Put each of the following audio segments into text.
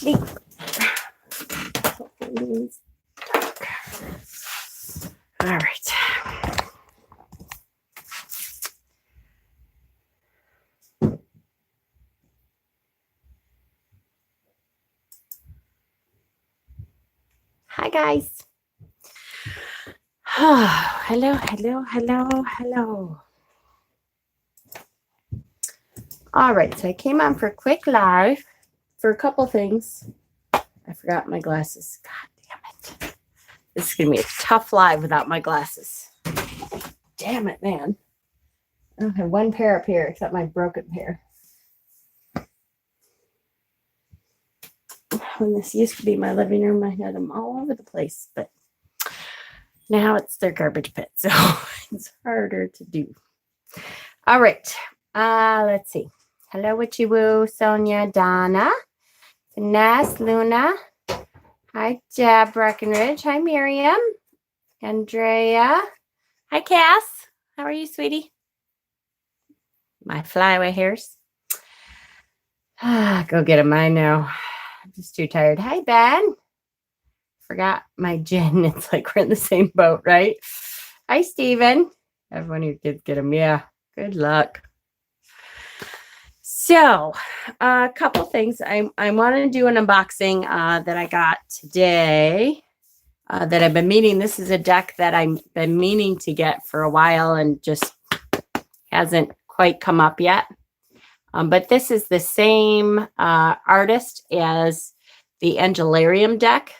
sleep. All right. Hi, guys. Oh, hello, hello, hello, hello. All right, so I came on for a quick live for a couple things. I forgot my glasses. God damn it. This is going to be a tough live without my glasses. Damn it, man. I don't have one pair up here except my broken pair. When this used to be my living room, I had them all over the place, but now it's their garbage pit, so it's harder to do. All right, let's see. Hello, Witchy Woo, Sonia, Donna, Vanessa, Luna. Hi, Jeb Breckenridge. Hi, Miriam, Andrea. Hi, Cass. How are you, sweetie? My flyaway hairs. Go get them. I know. I'm just too tired. Hi, Ben. Forgot my gin. It's like we're in the same boat, right? Hi, Steven. Have one of your kids get them. Yeah. Good luck. So, a couple things. I want to do an unboxing that I got today that I've been meaning. This is a deck that I've been meaning to get for a while and just hasn't quite come up yet. But this is the same artist as the Angelarium deck,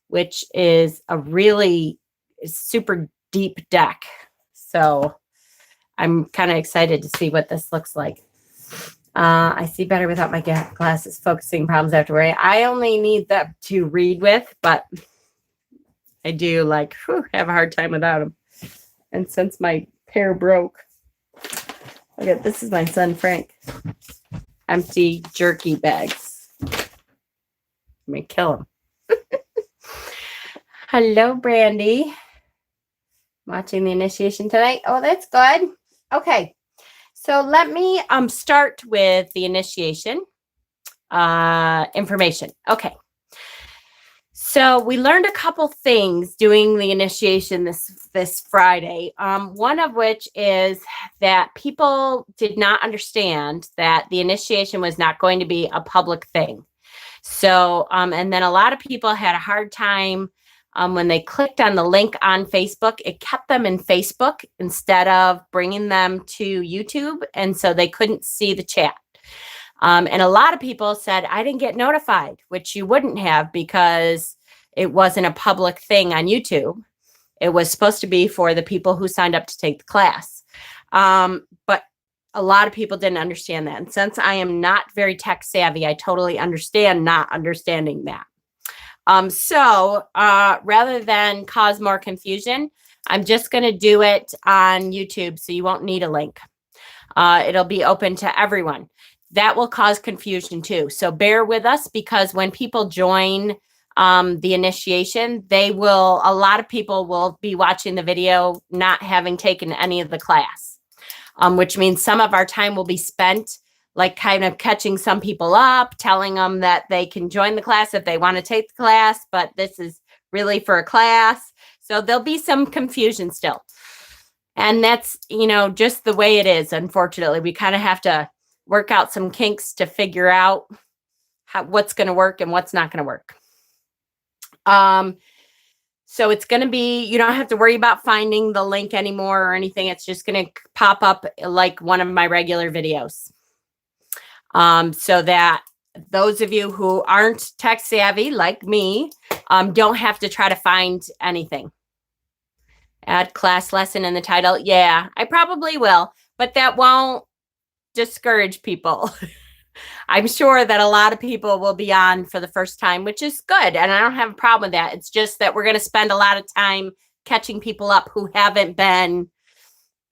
which is a really super deep deck. So I'm kind of excited to see what this looks like. I see better without my glasses. Focusing problems after wearing. I only need them to read with, but I do have a hard time without them. And since my pair broke, look at this is my son Frank. Empty jerky bags. I'm gonna kill him. Hello, Brandy. Watching the initiation tonight. Oh, that's good. Okay. So let me start with the initiation information. Okay. So we learned a couple things doing the initiation this Friday. One of which is that people did not understand that the initiation was not going to be a public thing. So, and then a lot of people had a hard time when they clicked on the link on Facebook. It kept them in Facebook instead of bringing them to YouTube. And so they couldn't see the chat. And a lot of people said, I didn't get notified, which you wouldn't have because it wasn't a public thing on YouTube. It was supposed to be for the people who signed up to take the class. But a lot of people didn't understand that. And since I am not very tech savvy, I totally understand not understanding that. So rather than cause more confusion, I'm just going to do it on YouTube. So you won't need a link. It'll be open to everyone. That will cause confusion too. So bear with us because when people join the initiation, a lot of people will be watching the video, not having taken any of the class, which means some of our time will be spent kind of catching some people up, telling them that they can join the class if they want to take the class, but this is really for a class. So there'll be some confusion still. And that's, just the way it is. Unfortunately, we kind of have to work out some kinks to figure out what's going to work and what's not going to work. So it's going to be, you don't have to worry about finding the link anymore or anything. It's just going to pop up like one of my regular videos. So that those of you who aren't tech savvy like me, don't have to try to find anything. Add class lesson in the title. Yeah, I probably will, but that won't discourage people. I'm sure that a lot of people will be on for the first time, which is good. And I don't have a problem with that. It's just that we're going to spend a lot of time catching people up who haven't been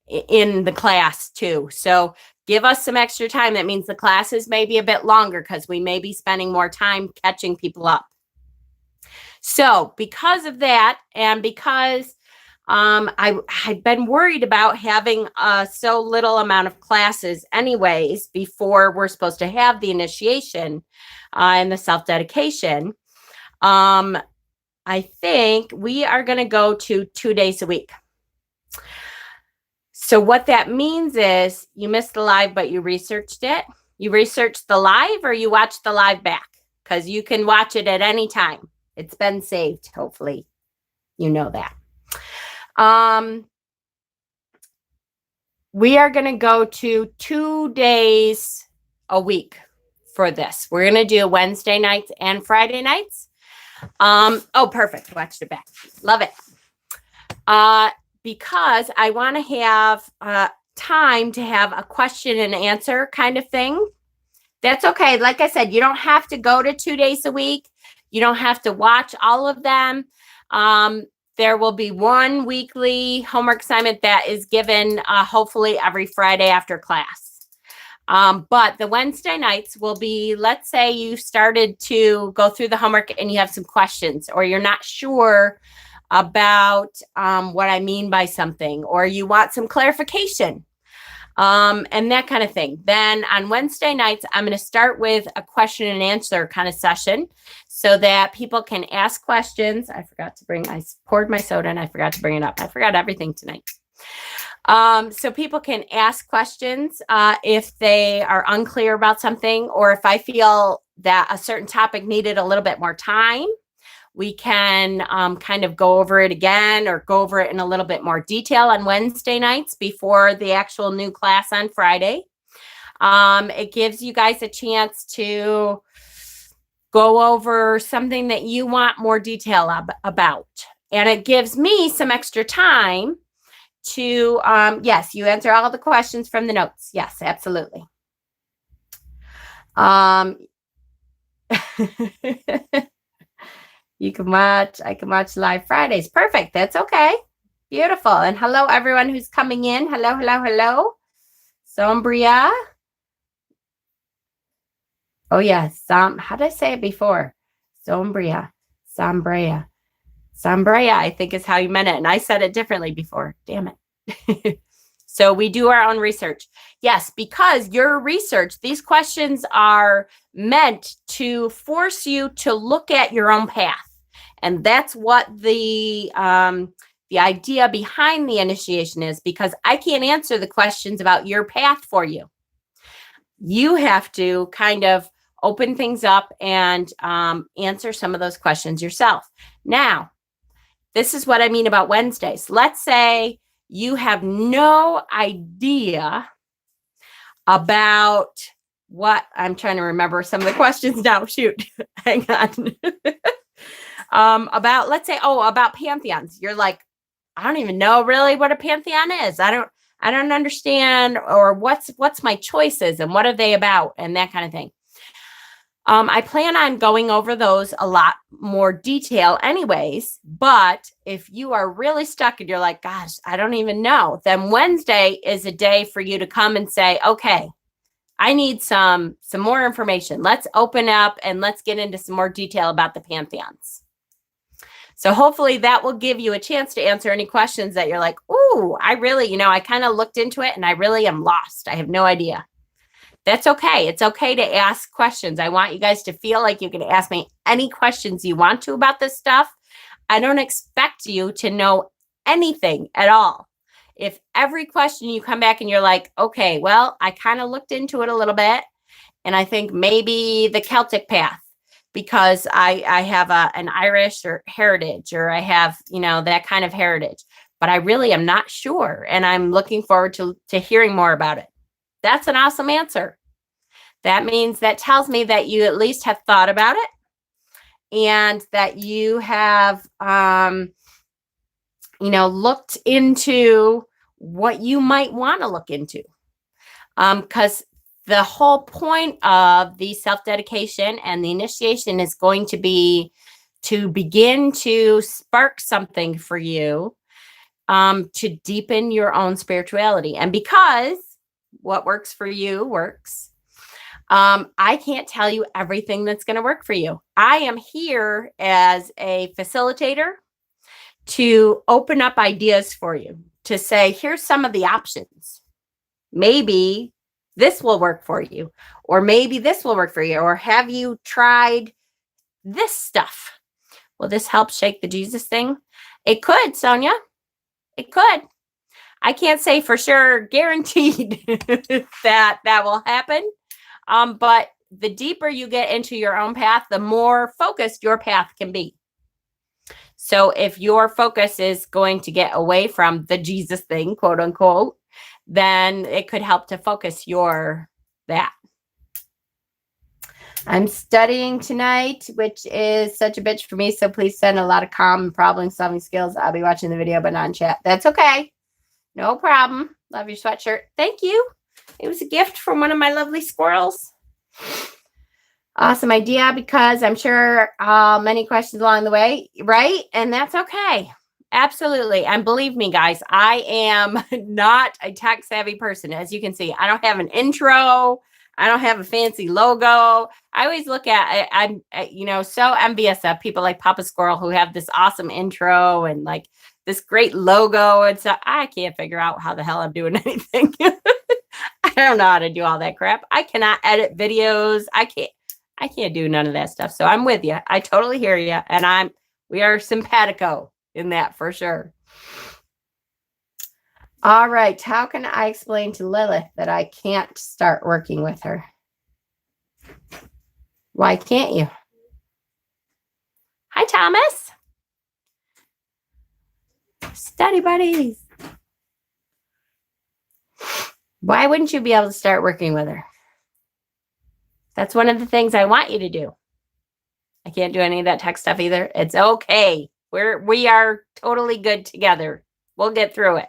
in the class too. So give us some extra time. That means the classes may be a bit longer because we may be spending more time catching people up. So because of that, and because I'd been worried about having so little amount of classes anyways before we're supposed to have the initiation and the self-dedication. I think we are going to go to 2 days a week. So what that means is you missed the live, but you researched it. You researched the live or you watched the live back, because you can watch it at any time. It's been saved, hopefully. You know that. We are going to go to 2 days a week for this. We're going to do Wednesday nights and Friday nights. Oh, perfect. Watched it back. Love it. Because I want to have time to have a question and answer kind of thing. That's okay. Like I said, you don't have to go to 2 days a week. You don't have to watch all of them. There will be one weekly homework assignment that is given hopefully every Friday after class. But the Wednesday nights will be, let's say you started to go through the homework and you have some questions, or you're not sure about what I mean by something, or you want some clarification, and that kind of thing. Then on Wednesday nights, I'm going to start with a question and answer kind of session so that people can ask questions. I poured my soda and I forgot to bring it up. I forgot everything tonight. So people can ask questions if they are unclear about something, or if I feel that a certain topic needed a little bit more time. We can kind of go over it again, or go over it in a little bit more detail on Wednesday nights before the actual new class on Friday. It gives you guys a chance to go over something that you want more detail about. And it gives me some extra time to, yes, you answer all the questions from the notes. Yes, absolutely. I can watch live Fridays. Perfect. That's okay. Beautiful. And hello, everyone who's coming in. Hello, hello, hello. Sombria. Oh, yeah. How did I say it before? Sombria. Sombrea. Sombrea, I think is how you meant it. And I said it differently before. Damn it. So we do our own research. Yes, because your research, these questions are meant to force you to look at your own path. And that's what the idea behind the initiation is, because I can't answer the questions about your path for you. You have to kind of open things up and answer some of those questions yourself. Now, this is what I mean about Wednesdays. Let's say you have no idea about what, I'm trying to remember some of the questions now. Shoot, hang on. About, let's say, about pantheons. You're like, I don't even know really what a pantheon is. I don't understand, or what's my choices and what are they about and that kind of thing. I plan on going over those a lot more detail anyways, but if you are really stuck and you're like, gosh, I don't even know, then Wednesday is a day for you to come and say, okay, I need some more information. Let's open up and let's get into some more detail about the pantheons. So hopefully that will give you a chance to answer any questions that you're like, ooh, I really, I kind of looked into it and I really am lost. I have no idea. That's okay. It's okay to ask questions. I want you guys to feel like you can ask me any questions you want to about this stuff. I don't expect you to know anything at all. If every question you come back and you're like, okay, well, I kind of looked into it a little bit, and I think maybe the Celtic path, because I have an Irish or heritage, or I have, that kind of heritage, but I really am not sure. And I'm looking forward to hearing more about it. That's an awesome answer. That tells me that you at least have thought about it, and that you have, looked into what you might want to look into. Because the whole point of the self-dedication and the initiation is going to be to begin to spark something for you, to deepen your own spirituality. And because what works for you works, I can't tell you everything that's going to work for you. I am here as a facilitator to open up ideas for you, to say, here's some of the options. Maybe this will work for you, or maybe this will work for you, or have you tried this stuff? Will this help shake the Jesus thing? It could, Sonia. It could. I can't say for sure, guaranteed that will happen. But the deeper you get into your own path, the more focused your path can be. So if your focus is going to get away from the Jesus thing, quote unquote, then it could help to focus that. I'm studying tonight, which is such a bitch for me. So please send a lot of calm and problem-solving skills. I'll be watching the video, but not in chat. That's okay. No problem. Love your sweatshirt. Thank you. It was a gift from one of my lovely squirrels. Awesome idea, because I'm sure many questions along the way, right? And that's okay. Absolutely. And believe me, guys, I am not a tech-savvy person. As you can see, I don't have an intro. I don't have a fancy logo. I always look at it. I'm, so envious of people like Papa Squirrel who have this awesome intro and like this great logo. And so I can't figure out how the hell I'm doing anything. I don't know how to do all that crap. I cannot edit videos. I can't do none of that stuff. So I'm with you. I totally hear you. And we are simpatico in that for sure. All right. How can I explain to Lilith that I can't start working with her? Why can't you? Hi, Thomas. Study buddies. Why wouldn't you be able to start working with her? That's one of the things I want you to do. I can't do any of that tech stuff either. It's okay. We are totally good together. We'll get through it.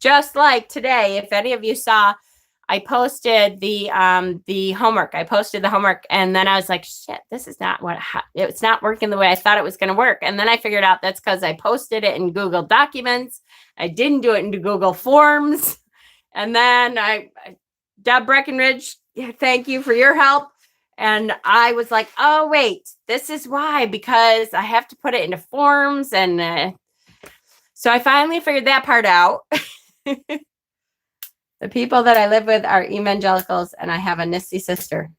Just like today, if any of you saw, I posted the homework. I posted the homework, and then I was like, shit, this is not it's not working the way I thought it was going to work. And then I figured out that's because I posted it in Google Documents. I didn't do it into Google Forms. And then Deb Breckenridge, thank you for your help. And I was like, oh, wait, this is why, because I have to put it into forms. And so I finally figured that part out. The people that I live with are evangelicals, and I have a nosy sister.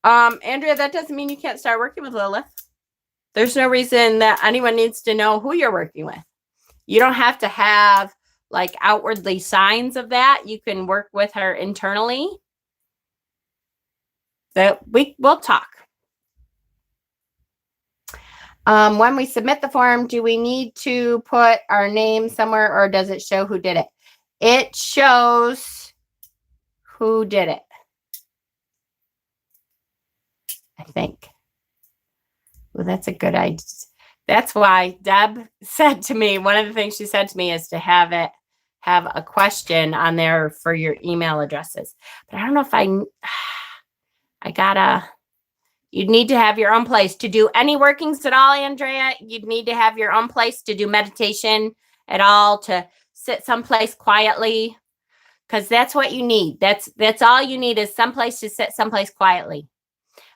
Andrea, that doesn't mean you can't start working with Lilith. There's no reason that anyone needs to know who you're working with. You don't have to have like outwardly signs of that. You can work with her internally. So we'll talk. When we submit the form, do we need to put our name somewhere, or does it show who did it? It shows who did it, I think. Well, that's a good idea. That's why Deb said to me, one of the things she said to me is to have a question on there for your email addresses. But I don't know if you'd need to have your own place to do any workings at all, Andrea. You'd need to have your own place to do meditation at all, to sit someplace quietly, because that's what you need. That's all you need, is someplace to sit someplace quietly.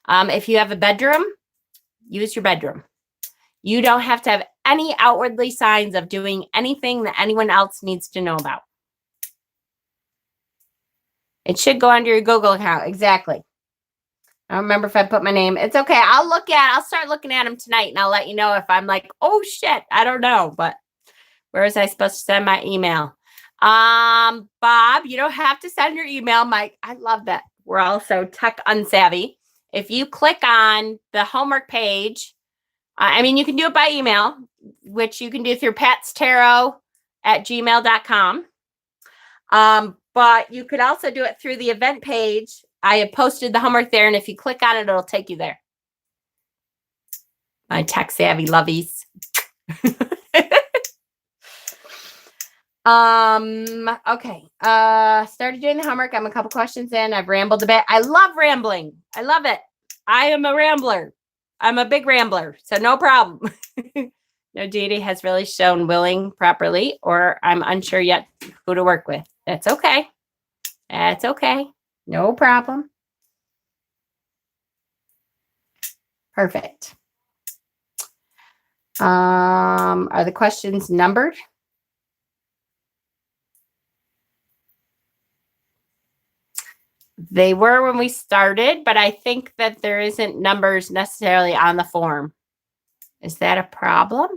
If you have a bedroom, use your bedroom. You don't have to have any outwardly signs of doing anything that anyone else needs to know about. It should go under your Google account. Exactly. I don't remember if I put my name. It's okay. I'll start looking at them tonight, and I'll let you know if I'm like, oh shit, I don't know. But where is I supposed to send my email? Bob, you don't have to send your email. Mike, I love that we're also tech unsavvy. If you click on the homework page, you can do it by email, which you can do through patstarot@gmail.com. But you could also do it through the event page. I have posted the homework there, and if you click on it, it'll take you there. My tech savvy lovies. Okay. Started doing the homework. I'm a couple questions in. I've rambled a bit. I love rambling. I love it. I am a rambler. I'm a big rambler, so no problem. No deity has really shown willing properly, or I'm unsure yet who to work with. That's okay. That's okay. No problem. Perfect. Are the questions numbered? They were when we started, but I think that there isn't numbers necessarily on the form. Is that a problem?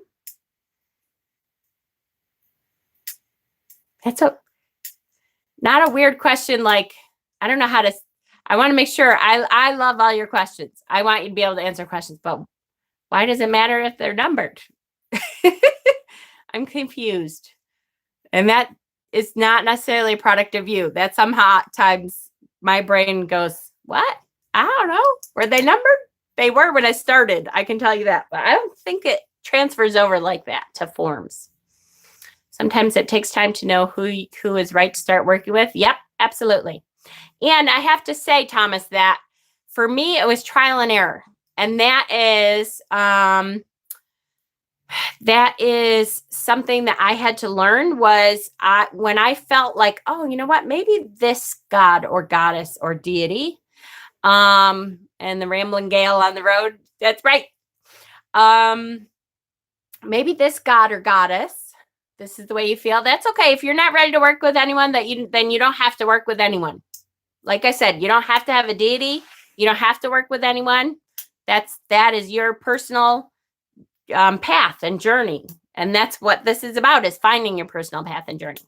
That's not a weird question. Like, I don't know how to, I want to make sure I love all your questions. I want you to be able to answer questions, but why does it matter if they're numbered? I'm confused. And that is not necessarily a product of you. That sometimes my brain goes, what? I don't know. Were they numbered? They were when I started. I can tell you that. But I don't think it transfers over like that to forms. Sometimes it takes time to know who is right to start working with. Yep, absolutely. And I have to say, Thomas, that for me, it was trial and error. And that is something that I had to learn was when I felt like, oh, you know what, maybe this god or goddess or deity, and the rambling gale on the road, that's right. Maybe this god or goddess, this is the way you feel. That's okay. If you're not ready to work with anyone, then you don't have to work with anyone. Like I said, you don't have to have a deity. You don't have to work with anyone. That is your personal path and journey. And that's what this is about, is finding your personal path and journey.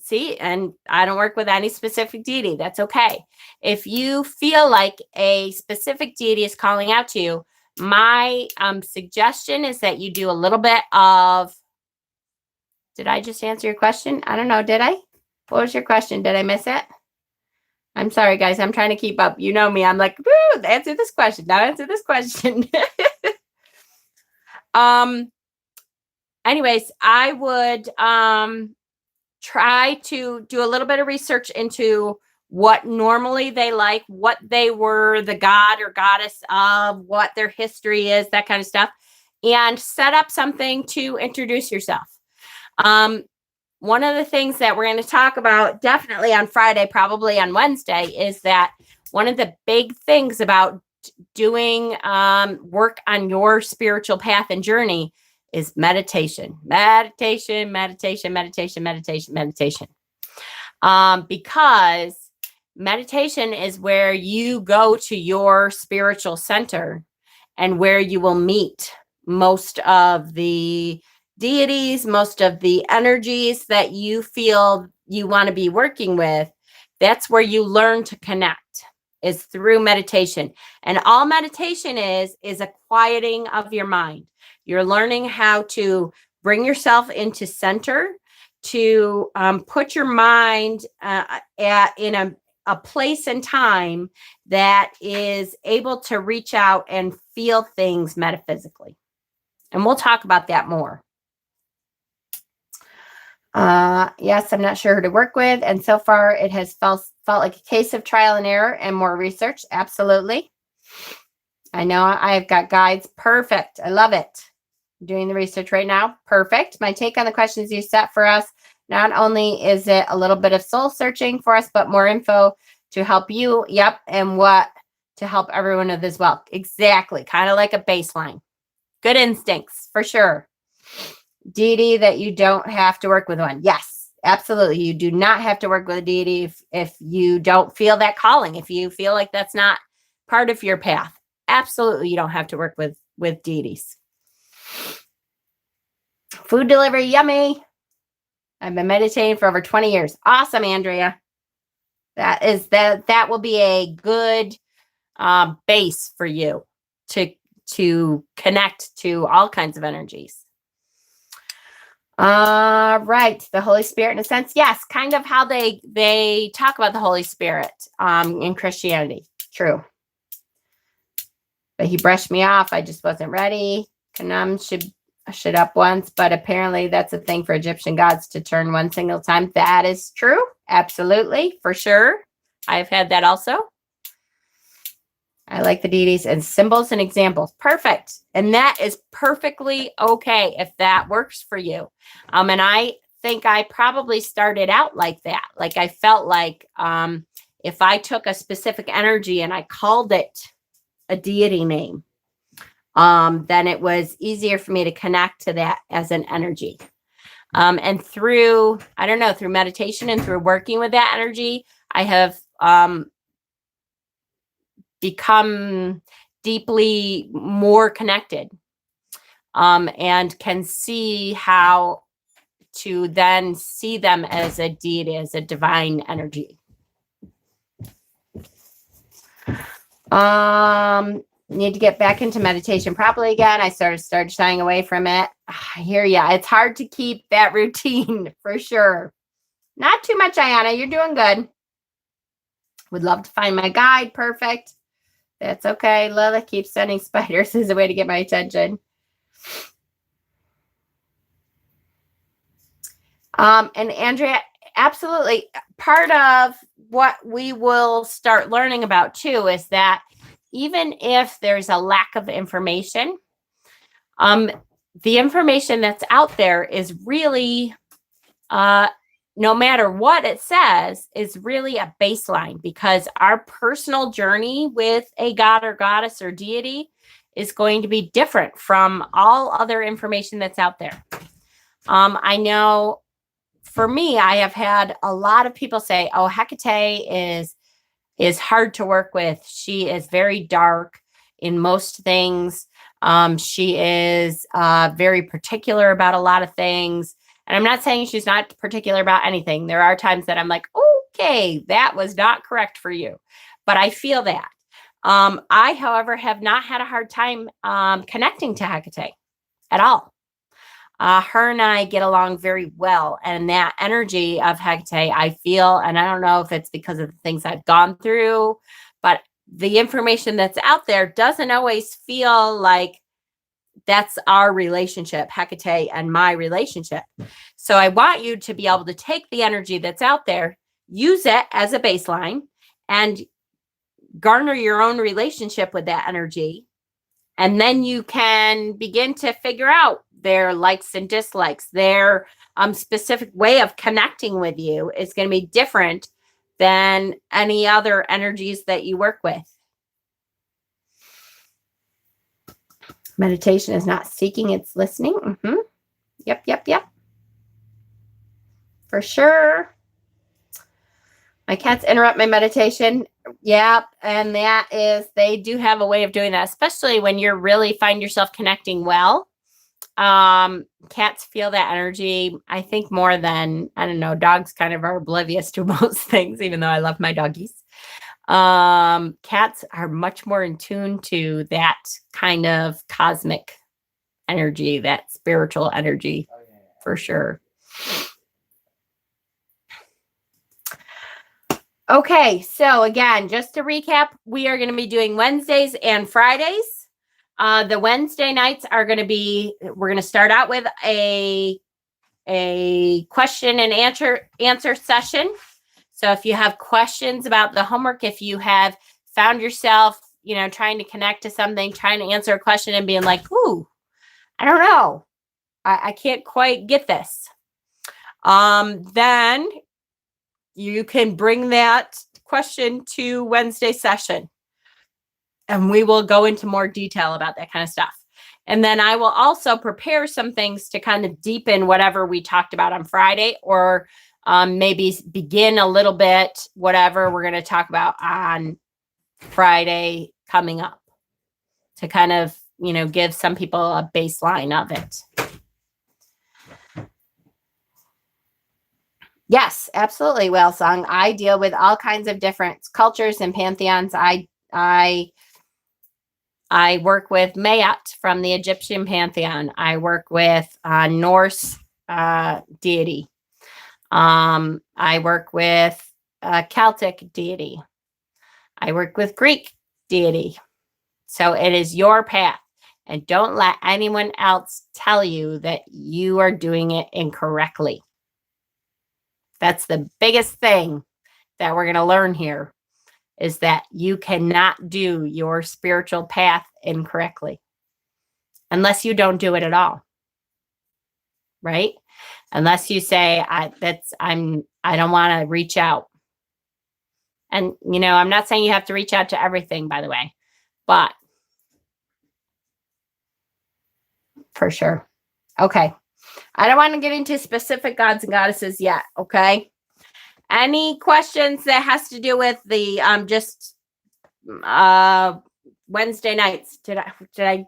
See, and I don't work with any specific deity. That's okay. If you feel like a specific deity is calling out to you, my suggestion is that you do a little bit of, did I just answer your question? I don't know. Did I? What was your question? Did I miss it? I'm sorry, guys. I'm trying to keep up. You know me. I'm like, woo, answer this question. Now answer this question. Anyways, I would try to do a little bit of research into what normally they like, what they were the god or goddess of, what their history is, that kind of stuff, and set up something to introduce yourself. One of the things that we're going to talk about definitely on Friday, probably on Wednesday, is that one of the big things about doing work on your spiritual path and journey is meditation. Meditation, meditation, meditation, meditation, meditation. Because meditation is where you go to your spiritual center and where you will meet most of the deities, most of the energies that you feel you want to be working with. That's where you learn to connect, is through meditation. And all meditation is a quieting of your mind. You're learning how to bring yourself into center, to put your mind in a place and time that is able to reach out and feel things metaphysically. And we'll talk about that more. Yes, I'm not sure who to work with. And so far it has felt like a case of trial and error and more research. Absolutely. I know I've got guides. Perfect. I love it. I'm doing the research right now. Perfect. My take on the questions you set for us. Not only is it a little bit of soul searching for us, but more info to help you. Yep. And what to help everyone with as well. Exactly. Kind of like a baseline. Good instincts for sure. Deity that you don't have to work with one. Yes, absolutely. You do not have to work with a deity if you don't feel that calling, if you feel like that's not part of your path. Absolutely, you don't have to work with deities. Food delivery, yummy. I've been meditating for over 20 years. Awesome, Andrea. That will be a good base for you to connect to all kinds of energies. Right. The Holy Spirit, in a sense. Yes. Kind of how they talk about the Holy Spirit, in Christianity. True. But he brushed me off. I just wasn't ready. Kanam should up once, but apparently that's a thing for Egyptian gods to turn one single time. That is true. Absolutely. For sure. I've had that also. I like the deities and symbols and examples. Perfect. And that is perfectly okay if that works for you. And I think I probably started out like that. Like I felt like if I took a specific energy and I called it a deity name, then it was easier for me to connect to that as an energy. And through, I don't know, through meditation and through working with that energy, I have become deeply more connected, and can see how to then see them as a deity, as a divine energy. Need to get back into meditation properly again. I started shying away from it. I hear ya. It's hard to keep that routine for sure. Not too much, Ayana. You're doing good. Would love to find my guide. Perfect. That's okay. Lila keeps sending spiders as a way to get my attention. And Andrea, absolutely. Part of what we will start learning about too is that even if there's a lack of information, the information that's out there is really, no matter what it says, is really a baseline, because our personal journey with a god or goddess or deity is going to be different from all other information that's out there. I know for me, I have had a lot of people say, oh, Hecate is hard to work with. She is very dark in most things. She is very particular about a lot of things. And I'm not saying she's not particular about anything. There are times that I'm like, okay, that was not correct for you. But I feel that. I, however, have not had a hard time connecting to Hecate at all. Her and I get along very well. And that energy of Hecate, I feel, and I don't know if it's because of the things I've gone through, but the information that's out there doesn't always feel like that's our relationship, Hecate and my relationship. So I want you to be able to take the energy that's out there, use it as a baseline, and garner your own relationship with that energy. And then you can begin to figure out their likes and dislikes. Their specific way of connecting with you is going to be different than any other energies that you work with. Meditation is not seeking, it's listening. Mm-hmm. Yep. For sure. My cats interrupt my meditation. Yep. And that is, they do have a way of doing that, especially when you're really find yourself connecting well. Cats feel that energy, I think, more than, I don't know, dogs kind of are oblivious to most things, even though I love my doggies. Cats are much more in tune to that kind of cosmic energy, that spiritual energy, for sure. Okay, so again, just to recap, we are going to be doing Wednesdays and Fridays. The Wednesday nights are going to be, we're going to start out with a question and answer session. So if you have questions about the homework, if you have found yourself, trying to connect to something, trying to answer a question and being like, ooh, I don't know, I can't quite get this. Then you can bring that question to Wednesday session, and we will go into more detail about that kind of stuff. And then I will also prepare some things to kind of deepen whatever we talked about on Friday, or maybe begin a little bit, whatever we're going to talk about on Friday coming up, to kind of, give some people a baseline of it. Yes, absolutely. Whale Song. I deal with all kinds of different cultures and pantheons. I work with Mayat from the Egyptian pantheon. I work with Norse deity. I work with Celtic deity. I work with Greek deity. So it is your path. And don't let anyone else tell you that you are doing it incorrectly. That's the biggest thing that we're going to learn here, is that you cannot do your spiritual path incorrectly unless you don't do it at all. Right? Unless you say, I don't want to reach out. And, I'm not saying you have to reach out to everything, by the way, but for sure. Okay. I don't want to get into specific gods and goddesses yet. Okay. Any questions that has to do with the just Wednesday nights? Did I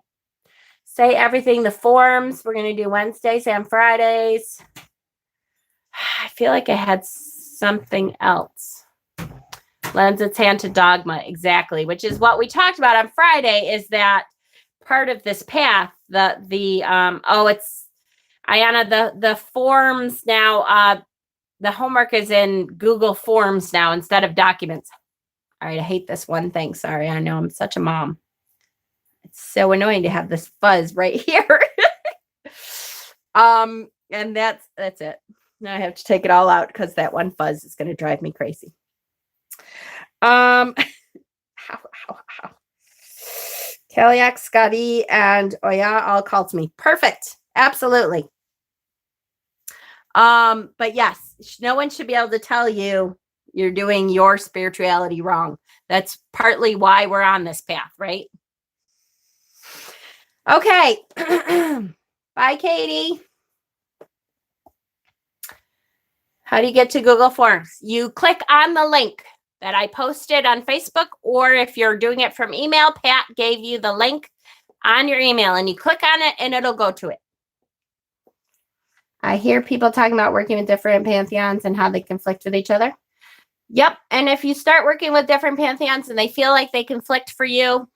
say everything? The forms we're going to do Wednesdays and Fridays. I feel like I had something else. Lends its hand to dogma, exactly, which is what we talked about on Friday. Is that part of this path? It's Ayana. The forms now. The homework is in Google Forms now instead of documents. All right, I hate this one thing. Sorry, I know I'm such a mom. It's so annoying to have this fuzz right here. And that's it. Now I have to take it all out because that one fuzz is going to drive me crazy. Ow. Kaliak, Scotty, and Oya all called me. Perfect. Absolutely. But yes, no one should be able to tell you you're doing your spirituality wrong. That's partly why we're on this path, right? Okay. Bye, Katie. How do you get to Google Forms? You click on the link that I posted on Facebook, or if you're doing it from email, Pat gave you the link on your email, and you click on it and it'll go to it. I hear people talking about working with different pantheons and how they conflict with each other. Yep. And if you start working with different pantheons and they feel like they conflict for you,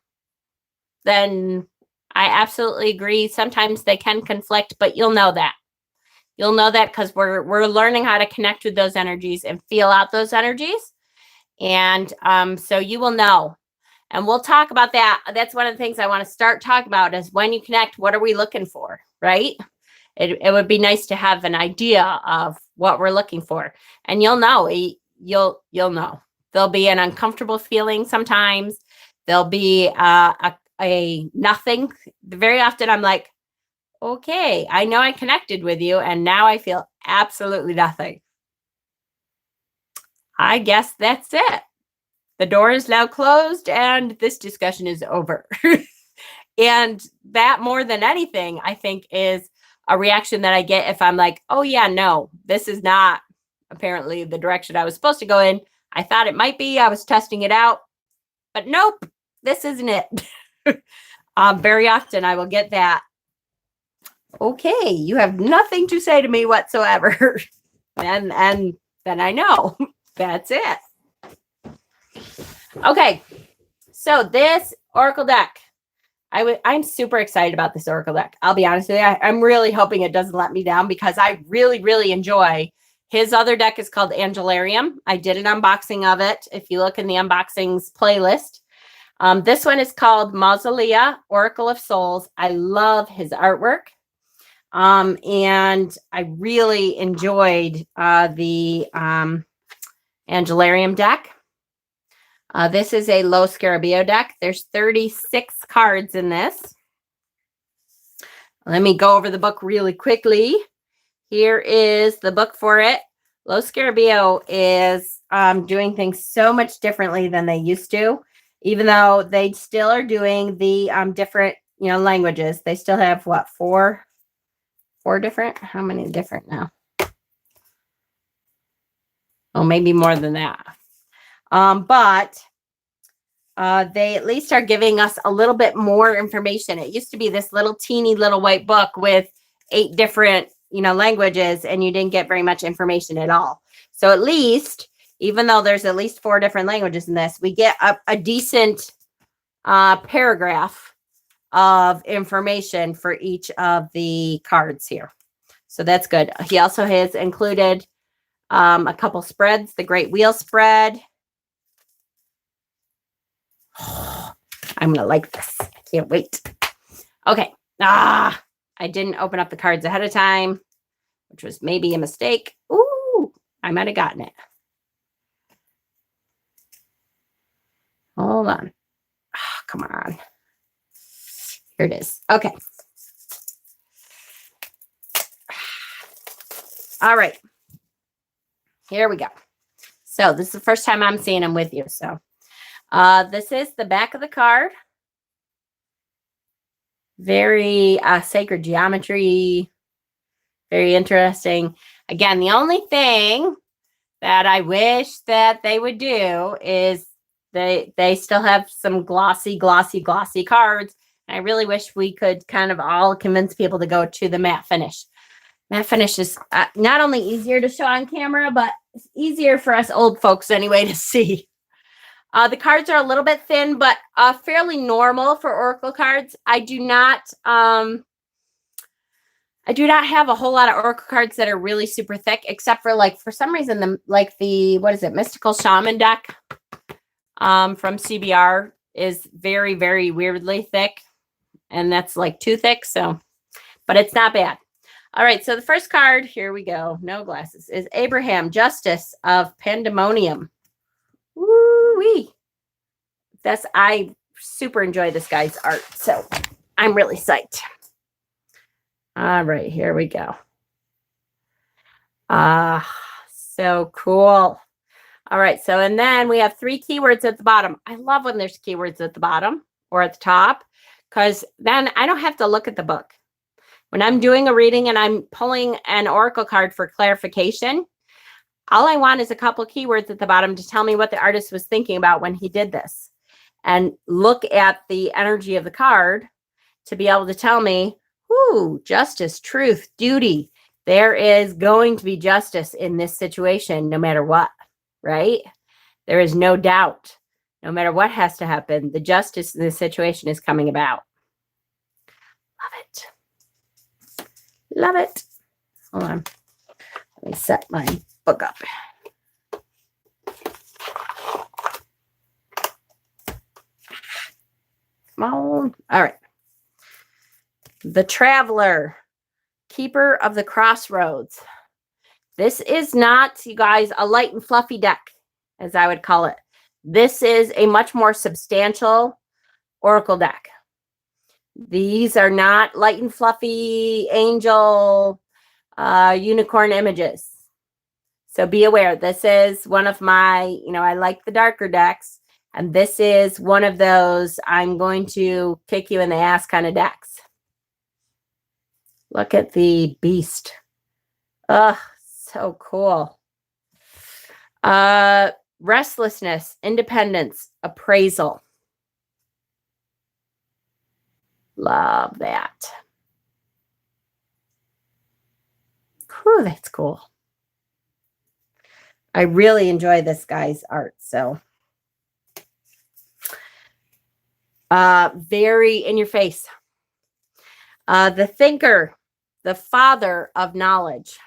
then I absolutely agree. Sometimes they can conflict, but you'll know that. You'll know that because we're learning how to connect with those energies and feel out those energies. And so you will know. And we'll talk about that. That's one of the things I want to start talking about is when you connect, what are we looking for, right? It would be nice to have an idea of what we're looking for. And you'll know. You'll know. There'll be an uncomfortable feeling sometimes. There'll be a nothing. Very often I'm like, okay, I know I connected with you, and now I feel absolutely nothing. I guess that's it. The door is now closed, and this discussion is over. And that, more than anything, I think is a reaction that I get if I'm like, oh yeah, no, this is not apparently the direction I was supposed to go in. I thought it might be. I was testing it out, but nope, this isn't it. Very often I will get that. Okay, you have nothing to say to me whatsoever. and then I know that's it. Okay, so this Oracle deck, I'm super excited about this Oracle deck. I'll be honest with you. I'm really hoping it doesn't let me down because I really, really enjoy. His other deck is called Angelarium. I did an unboxing of it. If you look in the unboxings playlist, this one is called Mausolea, Oracle of Souls. I love his artwork. And I really enjoyed the Angelarium deck. This is a low Scarabeo deck. There's 36 cards in this. Let me go over the book really quickly. Here is the book for it. Low Scarabeo is doing things so much differently than they used to, even though they still are doing the different, languages. They still have what, four different? How many different now? Oh, maybe more than that. But they at least are giving us a little bit more information. It used to be this little teeny little white book with 8 different, languages, and you didn't get very much information at all. So at least, even though there's at least 4 different languages in this, we get a decent paragraph of information for each of the cards here. So that's good. He also has included a couple spreads, the Great Wheel spread. I'm going to like this. I can't wait. Okay. I didn't open up the cards ahead of time, which was maybe a mistake. Ooh, I might have gotten it. Hold on. Come on. Here it is. Okay. All right. Here we go. So this is the first time I'm seeing them with you. So this is the back of the card. Very sacred geometry. Very interesting. Again, the only thing that I wish that they would do is they still have some glossy cards. And I really wish we could kind of all convince people to go to the matte finish. Matte finish is not only easier to show on camera, but it's easier for us old folks anyway to see. The cards are a little bit thin, but fairly normal for Oracle cards. I do not have a whole lot of Oracle cards that are really super thick, except for like, for some reason, the what is it, Mystical Shaman deck from CBR is very, very weirdly thick. And that's like too thick. So, but it's not bad. All right. So the first card, here we go. No glasses, is Abraham, Justice of Pandemonium. Woo-wee. I super enjoy this guy's art. So I'm really psyched. All right, here we go. So cool. All right, so and then we have 3 keywords at the bottom. I love when there's keywords at the bottom or at the top, because then I don't have to look at the book. When I'm doing a reading and I'm pulling an Oracle card for clarification, all I want is a couple keywords at the bottom to tell me what the artist was thinking about when he did this. And look at the energy of the card to be able to tell me, ooh, justice, truth, duty. There is going to be justice in this situation, no matter what, right? There is no doubt. No matter what has to happen, the justice in this situation is coming about. Love it. Love it. Hold on. Let me set my book up. Come on. All right. The Traveler, Keeper of the Crossroads. This is not, you guys, a light and fluffy deck, as I would call it. This is a much more substantial Oracle deck. These are not light and fluffy angel, unicorn images. So be aware, this is one of my, I like the darker decks. And this is one of those I'm going to kick you in the ass kind of decks. Look at the beast. Oh, so cool. Restlessness, independence, appraisal. Love that. Whew, that's cool. I really enjoy this guy's art. So very in your face. The Thinker, the Father of Knowledge.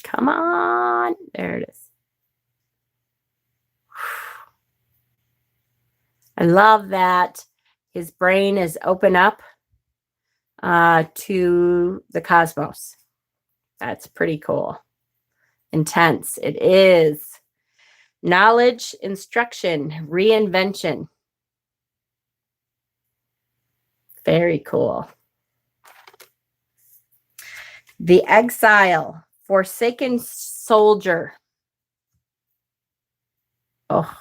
Come on. There it is. I love that his brain is open up to the cosmos. That's pretty cool. Intense. It is. Knowledge, instruction, reinvention. Very cool. The Exile, Forsaken Soldier. Oh.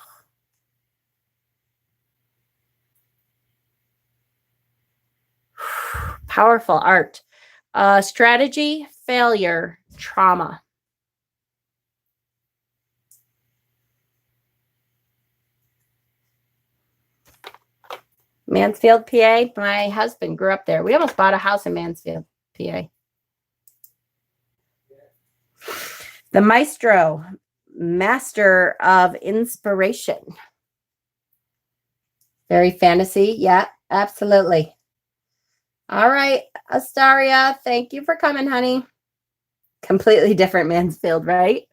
Powerful art. Strategy, failure, trauma. Mansfield, PA. My husband grew up there. We almost bought a house in Mansfield, PA. The Maestro, Master of Inspiration. Very fantasy. Yeah, absolutely. All right, Astaria, thank you for coming, honey. Completely different Mansfield, right?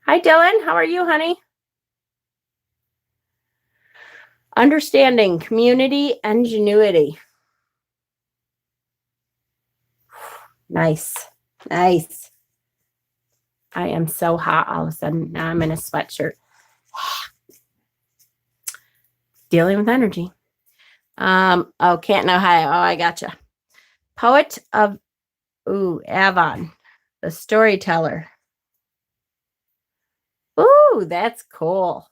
Hi, Dylan. How are you, honey? Understanding, community, ingenuity. Nice. Nice. I am so hot all of a sudden. Now I'm in a sweatshirt. Dealing with energy. Oh, Can't Know How. Oh, I gotcha. Poet of Avon, the Storyteller. Ooh, that's cool.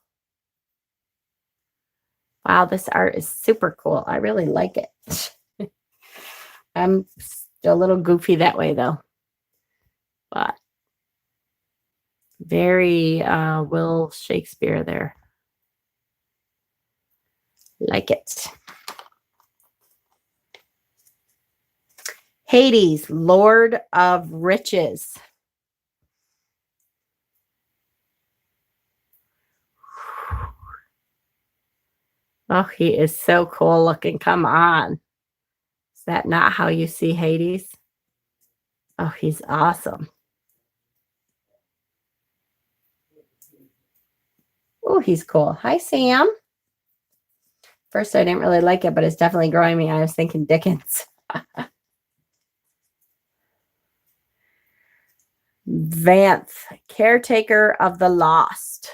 Wow, this art is super cool. I really like it. I'm a little goofy that way though, but very Will Shakespeare there. Like it. Hades, Lord of Riches. Oh, he is so cool looking. Come on. Is that not how you see Hades? Oh, he's awesome. Oh, he's cool. Hi, Sam. First, I didn't really like it, but it's definitely growing me. I was thinking Dickens. Vance, Caretaker of the Lost.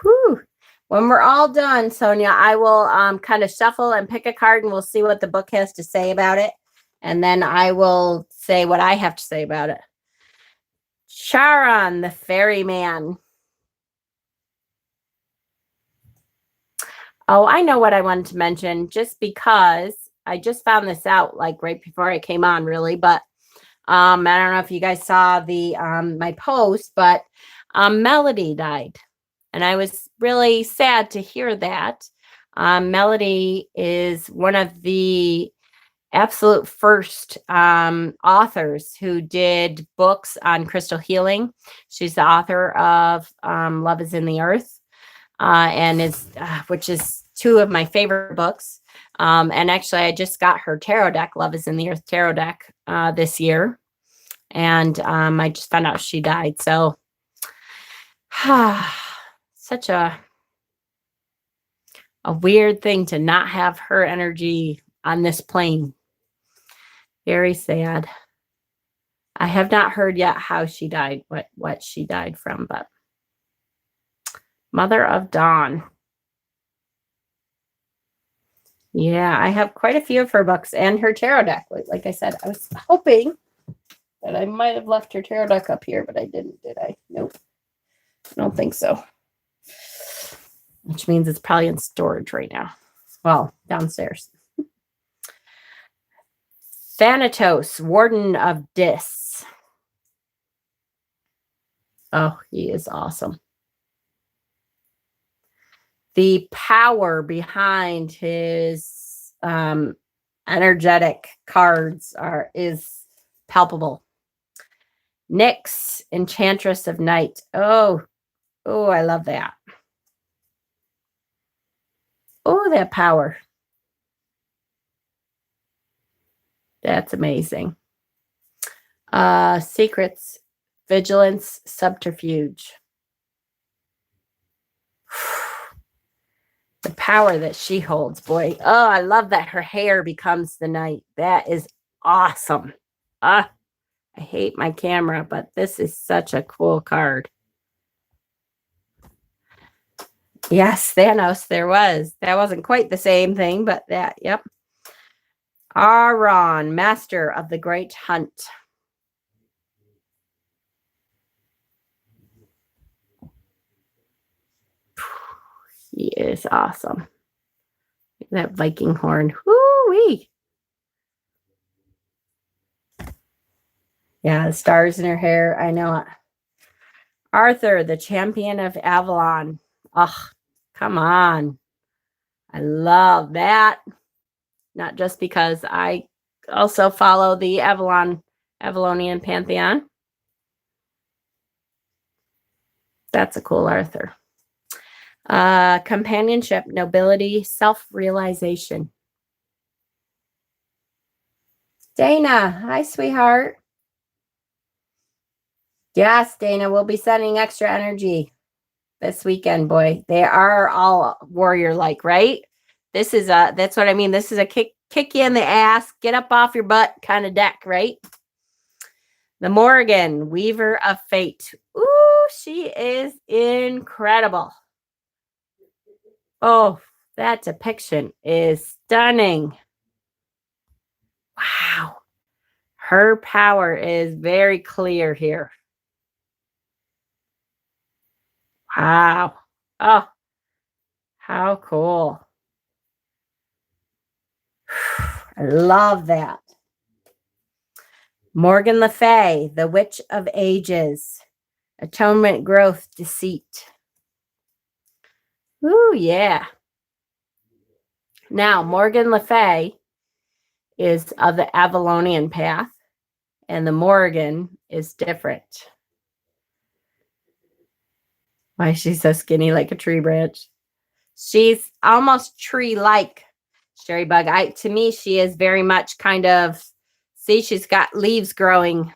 Whew. When we're all done, Sonia, I will kind of shuffle and pick a card and we'll see what the book has to say about it. And then I will say what I have to say about it. Charon, the Ferryman. Oh, I know what I wanted to mention just because I just found this out like right before I came on, really. But I don't know if you guys saw the my post, but Melody died. And I was really sad to hear that. Melody is one of the absolute first authors who did books on crystal healing. She's the author of Love is in the Earth, and is which is two of my favorite books. And actually, I just got her tarot deck, Love is in the Earth tarot deck, this year. And I just found out she died. So, such a weird thing to not have her energy on this plane. Very sad. I have not heard yet how she died, what she died from, but Mother of Dawn. Yeah, I have quite a few of her books and her tarot deck. Like I said, I was hoping that I might have left her tarot deck up here, but I didn't, did I? Nope. I don't think so. Which means it's probably in storage right now. Well, downstairs. Thanatos, Warden of Disks. Oh, he is awesome. The power behind his energetic cards is palpable. Nyx, Enchantress of Night. Oh, I love that. Oh, that power. That's amazing. Secrets, Vigilance, Subterfuge. The power that she holds, boy. Oh, I love that her hair becomes the night. That is awesome. I hate my camera, but this is such a cool card. Yes, Thanos, there was. That wasn't quite the same thing, but that, yep. Aron, Master of the Great Hunt. He is awesome. That Viking horn. Woo-wee. Yeah, the stars in her hair. I know it. Arthur, the Champion of Avalon. Oh, come on. I love that. Not just because I also follow the Avalonian Pantheon. That's a cool Arthur. Companionship, nobility, self-realization. Dana, hi, sweetheart. Yes, Dana, we'll be sending extra energy this weekend, boy. They are all warrior-like, right? That's what I mean. This is a kick you in the ass, get up off your butt kind of deck, right? The Morrigan, Weaver of Fate. Ooh, she is incredible. Oh, that depiction is stunning. Wow. Her power is very clear here. Wow. Oh, how cool. I love that. Morgan Le Fay, the Witch of Ages. Atonement, growth, deceit. Ooh, yeah. Now, Morgan Le Fay is of the Avalonian path, and the Morrigan is different. Why is she so skinny like a tree branch? She's almost tree-like, Sherry Bug. To me, she is very much kind of, see, she's got leaves growing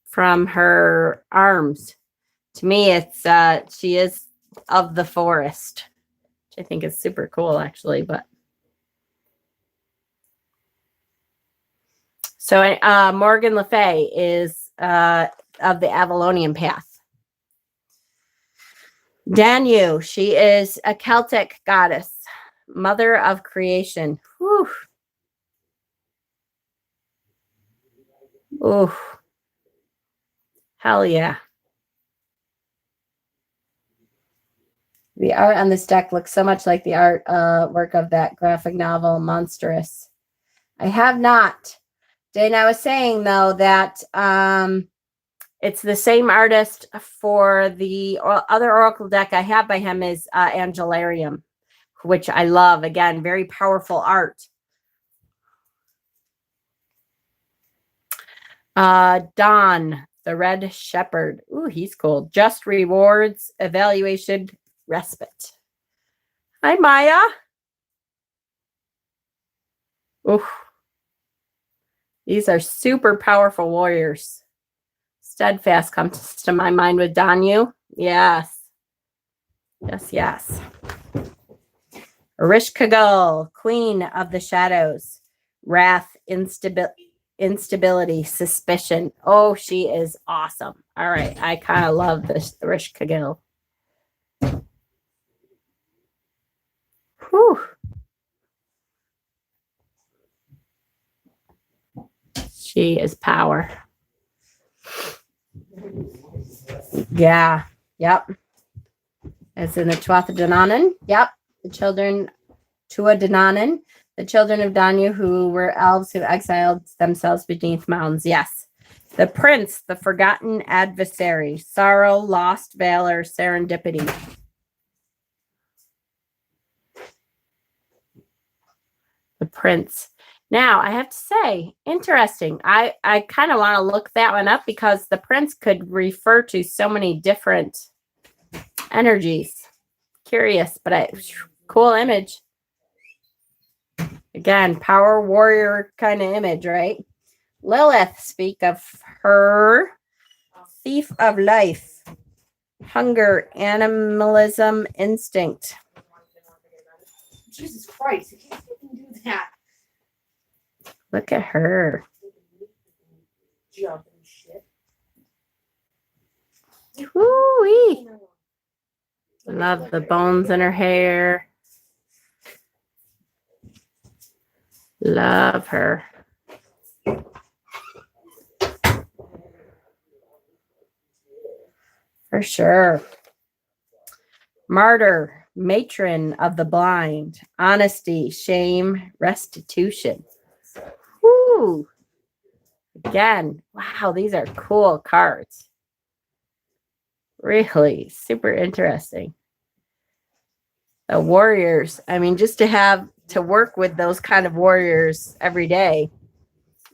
from her arms. To me, it's she is of the forest, which I think is super cool, actually. But so Morgan Le Fay is of the Avalonian path. Danu, she is a Celtic goddess, mother of creation. Whew. Ooh. Hell yeah. The art on this deck looks so much like the art work of that graphic novel, Monstrous. I have not. Dana, I was saying, though, that it's the same artist for the other Oracle deck I have by him is Angelarium, which I love. Again, very powerful art. Don, the Red Shepherd. Ooh, he's cool. Just rewards, evaluation, respite. Hi, Maya. Ooh. These are super powerful warriors. Steadfast comes to my mind with Danu. Yes. Yes, yes. Rish Kagal, Queen of the Shadows. Wrath, instability, suspicion. Oh, she is awesome. All right. I kind of love this Rish Kagal. Whew. She is power. Yeah. Yep. As in the Tuatha Dananan. Yep. The children, Tua Dananan, the children of Danu, who were elves who exiled themselves beneath mountains. Yes. The prince, the forgotten adversary, sorrow, lost valor, serendipity. The prince. Now, I have to say, interesting. I kind of want to look that one up because the prince could refer to so many different energies. Curious, but cool image. Again, power warrior kind of image, right? Lilith, speak of her. Thief of life. Hunger, animalism, instinct. Jesus Christ, you can't even do that. Look at her. Jumping shit. Woo-wee. Love the bones in her hair. Love her. For sure. Martyr, matron of the blind. Honesty, shame, restitution. Woo. Again, wow, these are cool cards. Really super interesting. The warriors. I mean, just to have to work with those kind of warriors every day.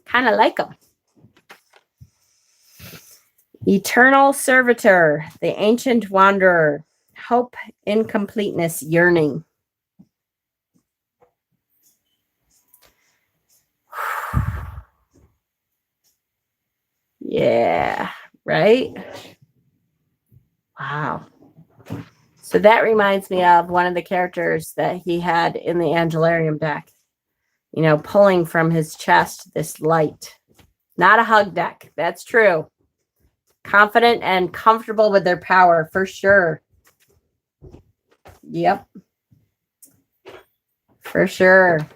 Kind of like them. Eternal servitor, the ancient wanderer. Hope, incompleteness, yearning. Yeah, right? Wow. So that reminds me of one of the characters that he had in the Angelarium deck. You know, pulling from his chest this light. Not a hug deck. That's true. Confident and comfortable with their power, for sure. Yep. For sure.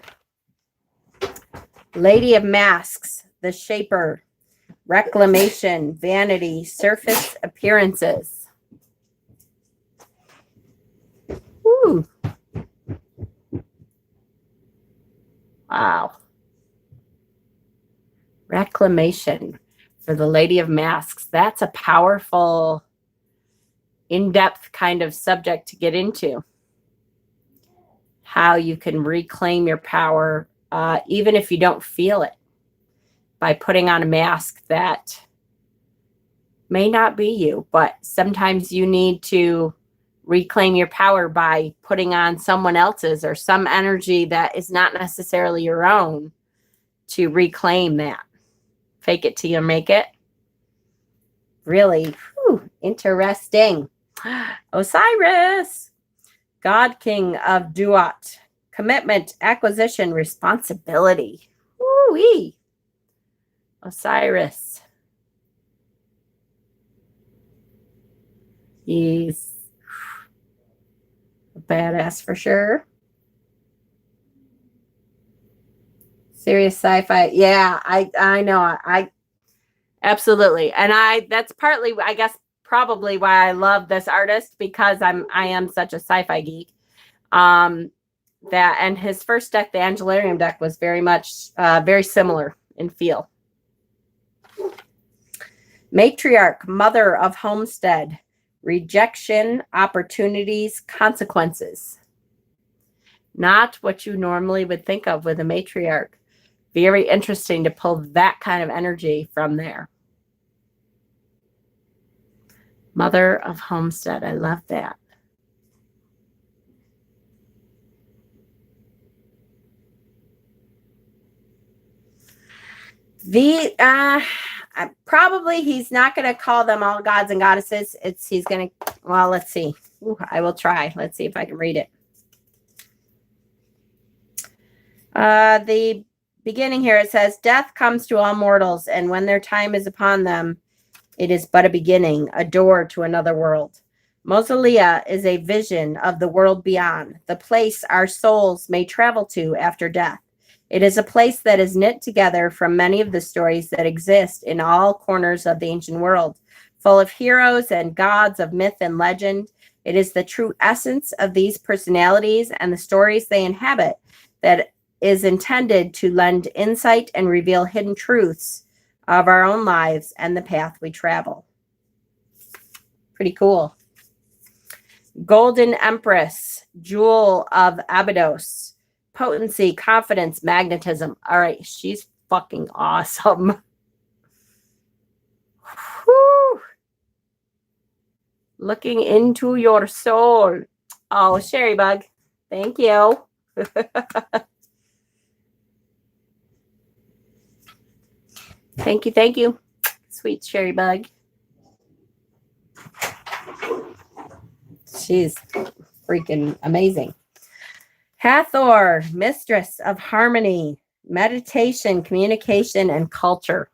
Lady of Masks, the Shaper, reclamation, vanity, surface appearances. Ooh. Wow. Reclamation for the Lady of Masks. That's a powerful, in-depth kind of subject to get into. How you can reclaim your power, even if you don't feel it, by putting on a mask that may not be you, but sometimes you need to reclaim your power by putting on someone else's or some energy that is not necessarily your own to reclaim that. Fake it till you make it. Really interesting. Osiris, God King of Duat, commitment, acquisition, responsibility. Woo-wee. Osiris. He's a badass for sure. Serious sci-fi. Yeah, I know. I absolutely. And that's partly, I guess, probably why I love this artist, because I am such a sci-fi geek. That and his first deck, the Angelarium deck, was very much very similar in feel. Matriarch, mother of homestead, rejection, opportunities, consequences. Not what you normally would think of with a matriarch. Very interesting to pull that kind of energy from there. Mother of homestead. I love that. Probably he's not going to call them all gods and goddesses. He's going to, well, let's see. Ooh, I will try. Let's see if I can read it. The beginning here, it says, death comes to all mortals, and when their time is upon them, it is but a beginning, a door to another world. Mausolea is a vision of the world beyond, the place our souls may travel to after death. It is a place that is knit together from many of the stories that exist in all corners of the ancient world, full of heroes and gods of myth and legend. It is the true essence of these personalities and the stories they inhabit that is intended to lend insight and reveal hidden truths of our own lives and the path we travel. Pretty cool. Golden Empress, Jewel of Abydos, potency, confidence, magnetism. All right, she's fucking awesome. Whew. Looking into your soul. Oh, Sherry Bug, thank you. Thank you, sweet Sherry Bug. She's freaking amazing. Hathor, mistress of harmony, meditation, communication, and culture.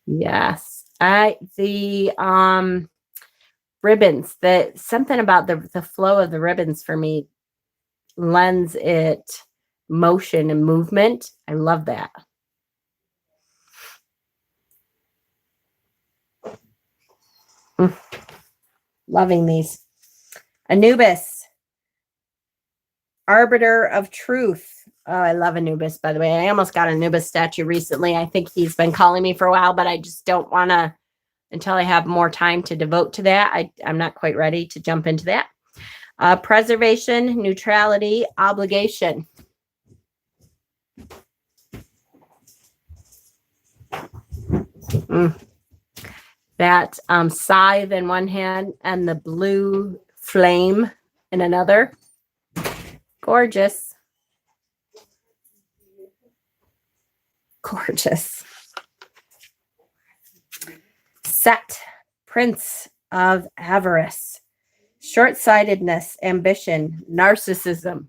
Yes. The ribbons, something about the flow of the ribbons for me lends it motion and movement. I love that. Loving these. Anubis, arbiter of truth. Oh, I love Anubis, by the way. I almost got an Anubis statue recently. I think he's been calling me for a while, but I just don't want to, until I have more time to devote to that. I'm not quite ready to jump into that. Preservation, neutrality, obligation. That scythe in one hand and the blue flame in another. Gorgeous. Gorgeous. Set, Prince of Avarice. Short-sightedness, ambition, narcissism.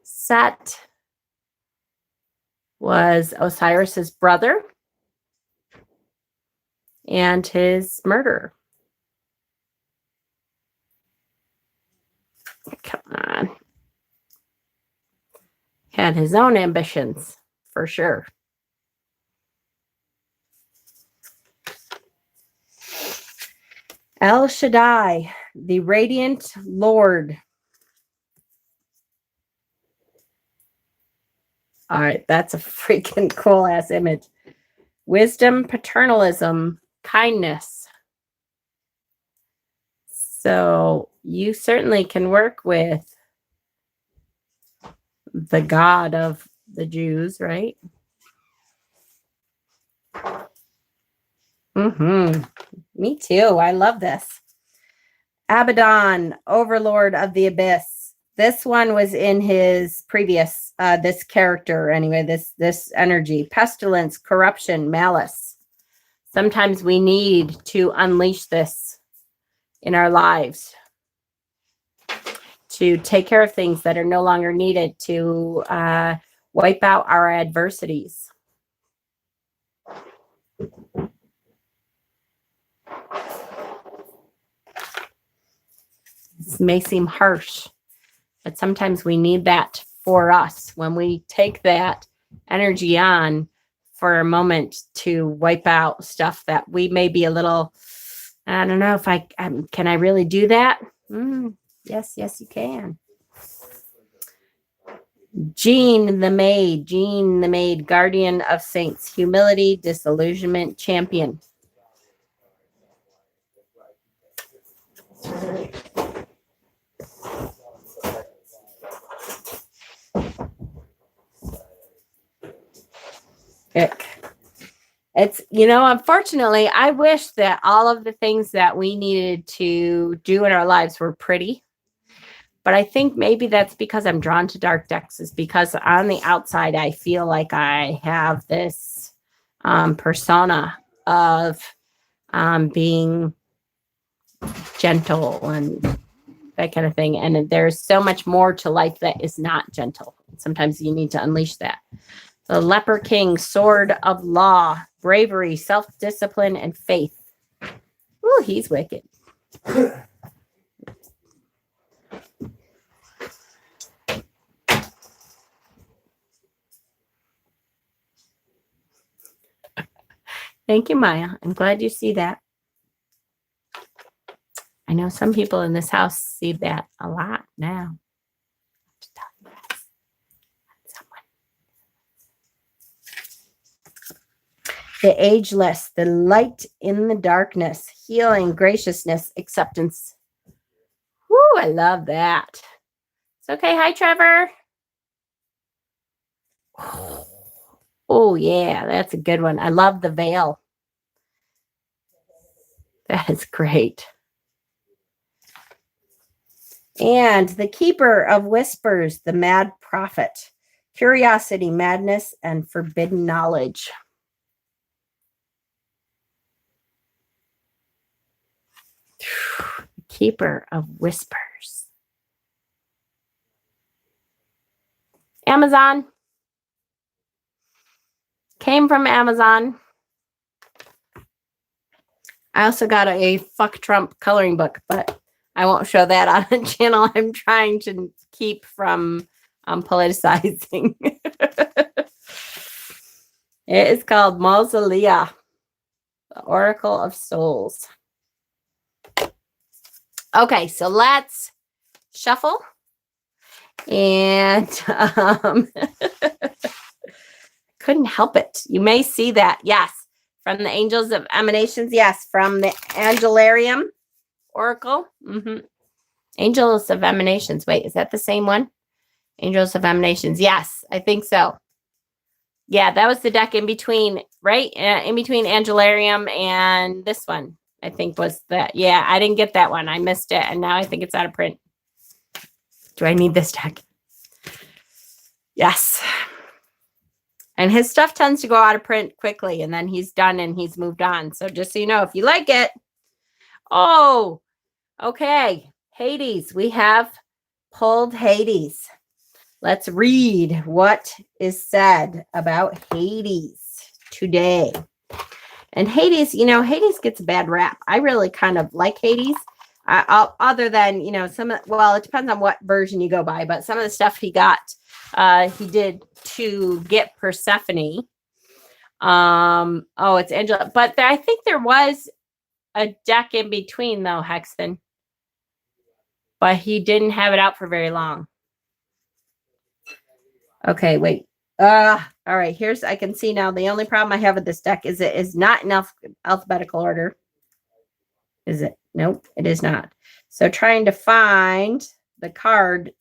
Set was Osiris's brother and his murderer. Come on. Had his own ambitions, for sure. El Shaddai, the Radiant Lord. All right, that's a freaking cool ass image. Wisdom, paternalism, kindness. So you certainly can work with the God of the Jews, right? Me too. I love this. Abaddon, Overlord of the Abyss. This one was in his previous, this character anyway, this energy. Pestilence, corruption, malice. Sometimes we need to unleash this in our lives to take care of things that are no longer needed, to wipe out our adversities. This may seem harsh, but sometimes we need that for us when we take that energy on for a moment to wipe out stuff that we may be a little, I don't know if can I really do that? Yes, you can. Jean the Maid, guardian of saints, humility, disillusionment, champion. It's, unfortunately, I wish that all of the things that we needed to do in our lives were pretty. But I think maybe that's because I'm drawn to dark decks, is because on the outside, I feel like I have this persona of being gentle and that kind of thing. And there's so much more to life that is not gentle. Sometimes you need to unleash that. The Leper King, sword of law, bravery, self-discipline, and faith. Ooh, he's wicked. Thank you, Maya. I'm glad you see that. I know some people in this house see that a lot now. The ageless, the light in the darkness, healing, graciousness, acceptance. Woo, I love that. It's okay. Hi, Trevor. Oh, yeah, that's a good one. I love the veil. That is great. And the keeper of whispers, the mad prophet, curiosity, madness, and forbidden knowledge. Keeper of whispers. Amazon. Came from Amazon. I also got a Fuck Trump coloring book, but I won't show that on the channel. I'm trying to keep from politicizing. It is called Mausolea, the Oracle of Souls. Okay, so let's shuffle. And couldn't help it. You may see that. Yes. From the Angels of Emanations. Yes. From the Angelarium Oracle. Angels of Emanations. Wait, is that the same one? Angels of Emanations. Yes, I think so. Yeah, that was the deck in between, right? In between Angelarium and this one, I think was that. Yeah, I didn't get that one. I missed it. And now I think it's out of print. Do I need this deck? Yes. And his stuff tends to go out of print quickly, and then he's done and he's moved on. So just so you know, if you like it. Oh, okay. Hades. We have pulled Hades. Let's read what is said about Hades today. And Hades, Hades gets a bad rap. I really kind of like Hades. Other than, well, it depends on what version you go by, but some of the stuff he got, he did to get Persephone. It's Angela, but I think there was a deck in between though, Hexton, but he didn't have it out for very long. Okay, wait. All right, I can see now. The only problem I have with this deck is it is not in alphabetical order. Is it? Nope, it is not. So trying to find the card,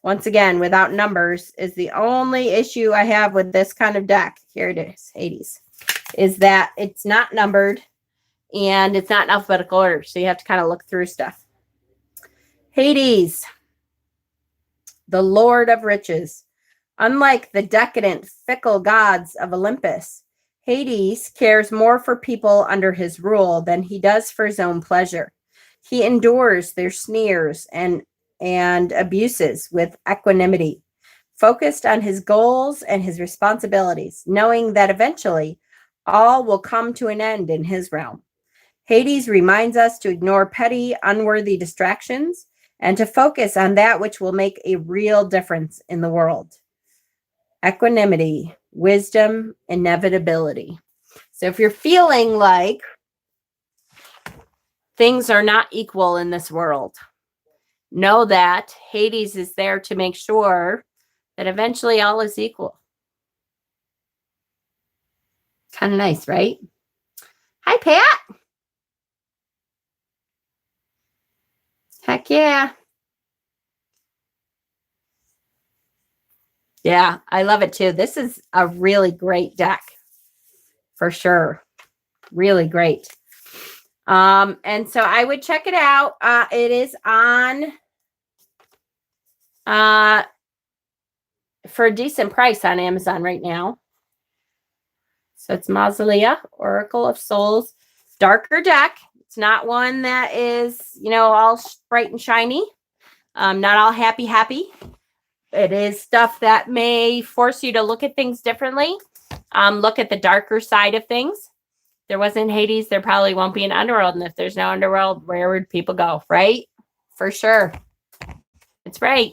once again, without numbers, is the only issue I have with this kind of deck. Here it is, Hades, is that it's not numbered and it's not in alphabetical order. So you have to kind of look through stuff. Hades, the Lord of Riches. Unlike the decadent, fickle gods of Olympus, Hades cares more for people under his rule than he does for his own pleasure. He endures their sneers and abuses with equanimity, focused on his goals and his responsibilities, knowing that eventually all will come to an end in his realm. Hades reminds us to ignore petty, unworthy distractions and to focus on that which will make a real difference in the world. Equanimity, wisdom, inevitability. So if you're feeling like things are not equal in this world, know that Hades is there to make sure that eventually all is equal. Kind of nice, right? Hi, Pat. Heck yeah. Yeah, I love it too. This is a really great deck for sure. Really great. And so I would check it out. It is on for a decent price on Amazon right now. So it's Mausolea, Oracle of Souls, darker deck. It's not one that is, all bright and shiny. Not all happy. It is stuff that may force you to look at things differently. Look at the darker side of things. If there wasn't Hades, there probably won't be an underworld. And if there's no underworld, where would people go? Right? For sure. It's right.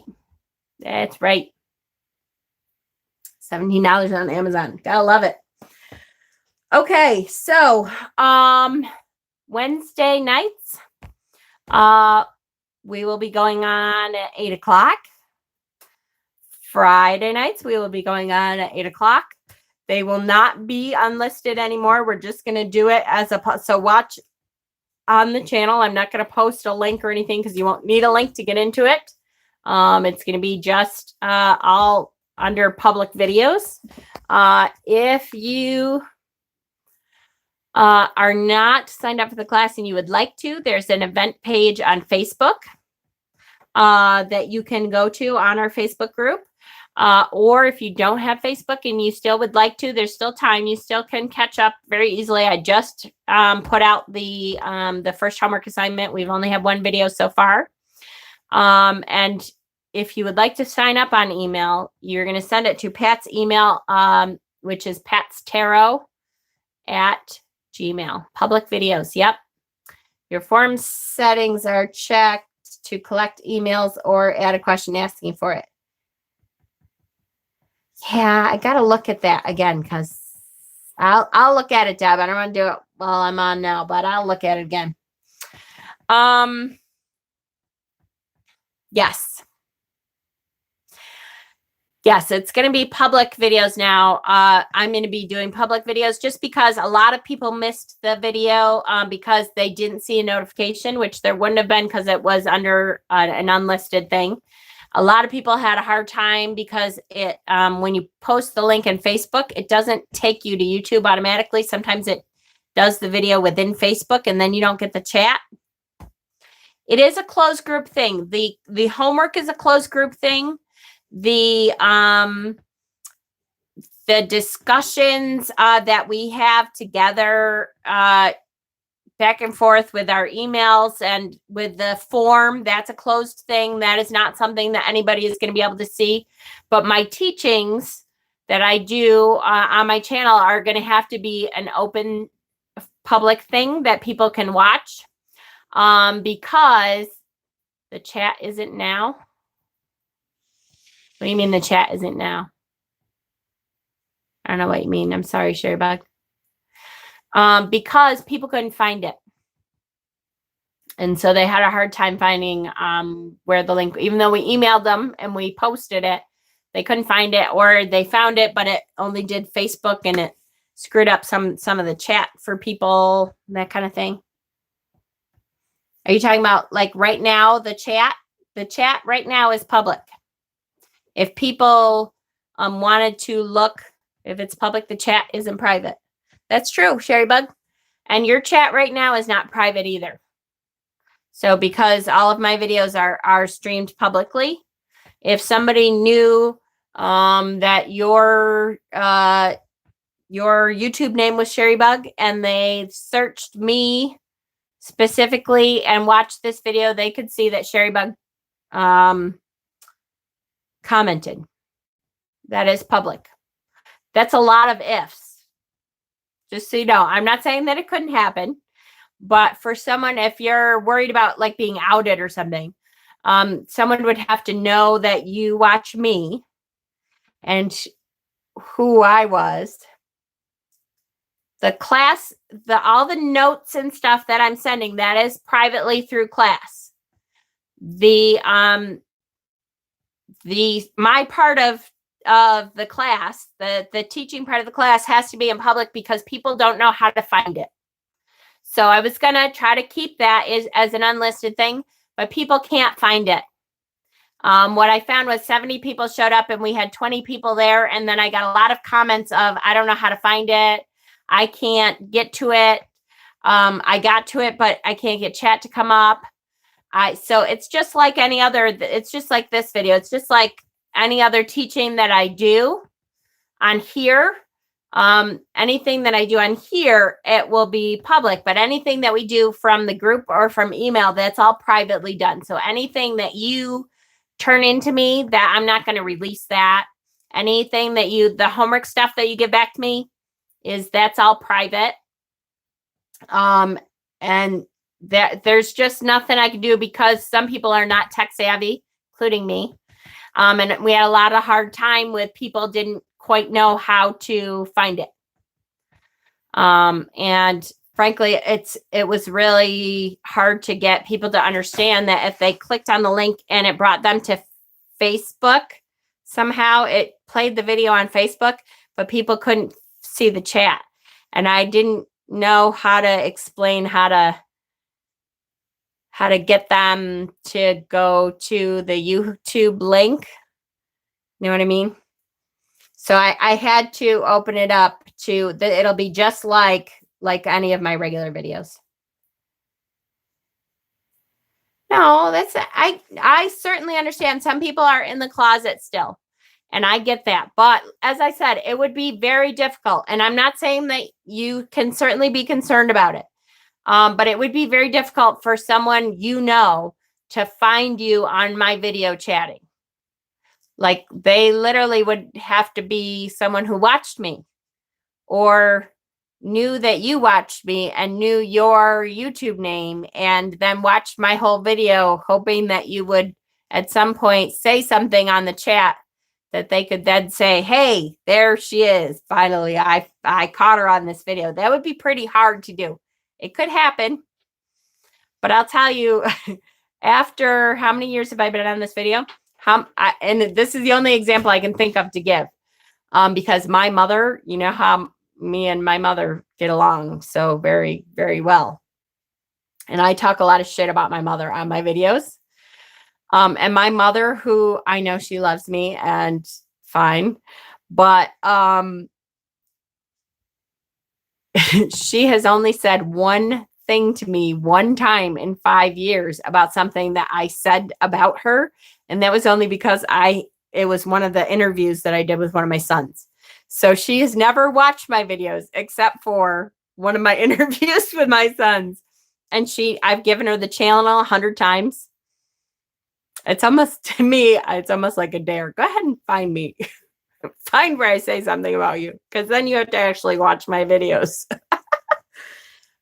That's right. $17 on Amazon. Gotta love it. Okay, so Wednesday nights, we will be going on at 8 o'clock. Friday nights, we will be going on at 8 o'clock. They will not be unlisted anymore. We're just going to do it as so watch on the channel. I'm not going to post a link or anything because you won't need a link to get into it. It's going to be just all under public videos. If you are not signed up for the class and you would like to, there's an event page on Facebook that you can go to on our Facebook group. Or if you don't have Facebook and you still would like to, there's still time. You still can catch up very easily. I just put out the first homework assignment. We've only had one video so far. And if you would like to sign up on email, you're going to send it to Pat's email, which is patstarot@gmail. Public videos. Yep. Your form settings are checked to collect emails or add a question asking for it. Yeah, I got to look at that again because I'll look at it, Deb. I don't want to do it while I'm on now, but I'll look at it again. Yes. Yes, it's going to be public videos now. I'm going to be doing public videos just because a lot of people missed the video because they didn't see a notification, which there wouldn't have been because it was under an unlisted thing. A lot of people had a hard time because it when you post the link in Facebook, it doesn't take you to YouTube automatically. Sometimes it does the video within Facebook and then you don't get the chat. It is a closed group thing. The homework is a closed group thing. The discussions that we have together back and forth with our emails and with the form, that's a closed thing. That is not something that anybody is going to be able to see. But my teachings that I do on my channel are going to have to be an open public thing that people can watch. because the chat isn't now. What do you mean the chat isn't now? I don't know what you mean. I'm sorry, Sherry Bug. Because people couldn't find it. And so they had a hard time finding where the link, even though we emailed them and we posted it, they couldn't find it, or they found it, but it only did Facebook and it screwed up some of the chat for people, that kind of thing. Are you talking about like right now, the chat? The chat right now is public. If people wanted to look, if it's public, the chat isn't private. That's true, Sherry Bug. And your chat right now is not private either. So because all of my videos are streamed publicly, if somebody knew that your YouTube name was Sherry Bug and they searched me specifically and watched this video, they could see that Sherry Bug commented. That is public. That's a lot of ifs. Just so you know, I'm not saying that it couldn't happen. But for someone, if you're worried about like being outed or something, someone would have to know that you watch me and who I was. The class, all the notes and stuff that I'm sending, that is privately through class. My part of the class, the teaching part of the class has to be in public because people don't know how to find it. So I was going to try to keep that as an unlisted thing, but people can't find it. What I found was 70 people showed up and we had 20 people there. And then I got a lot of comments of, I don't know how to find it. I can't get to it. I got to it, but I can't get chat to come up. So it's just like any other, it's just like this video. It's just like any other teaching that I do on here. Anything that I do on here, it will be public, but anything that we do from the group or from email, that's all privately done. So anything that you turn into me, that I'm not going to release that. Anything that the homework stuff that you give back to me that's all private. And there's just nothing I can do because some people are not tech savvy, including me. And we had a lot of hard time with people didn't quite know how to find it. And frankly, it was really hard to get people to understand that if they clicked on the link and it brought them to Facebook, somehow it played the video on Facebook, but people couldn't see the chat. And I didn't know how to explain how to get them to go to the YouTube link. You know what I mean? So I had to open it up to it'll be just like any of my regular videos. No, I certainly understand some people are in the closet still, and I get that. But as I said, it would be very difficult. And I'm not saying that you can certainly be concerned about it. But it would be very difficult for someone to find you on my video chatting. Like they literally would have to be someone who watched me or knew that you watched me and knew your YouTube name and then watched my whole video hoping that you would at some point say something on the chat that they could then say, hey, there she is. Finally, I caught her on this video. That would be pretty hard to do. It could happen. But I'll tell you, after how many years have I been on this video? And this is the only example I can think of to give. Because my mother, you know how me and my mother get along so very, very well. And I talk a lot of shit about my mother on my videos. And my mother, who I know she loves me and fine, but she has only said one thing to me one time in 5 years about something that I said about her. And that was only because it was one of the interviews that I did with one of my sons. So she has never watched my videos except for one of my interviews with my sons. And I've given her the channel 100 times. It's almost, to me, it's almost like a dare. Go ahead and find me. Find where I say something about you. Because then you have to actually watch my videos.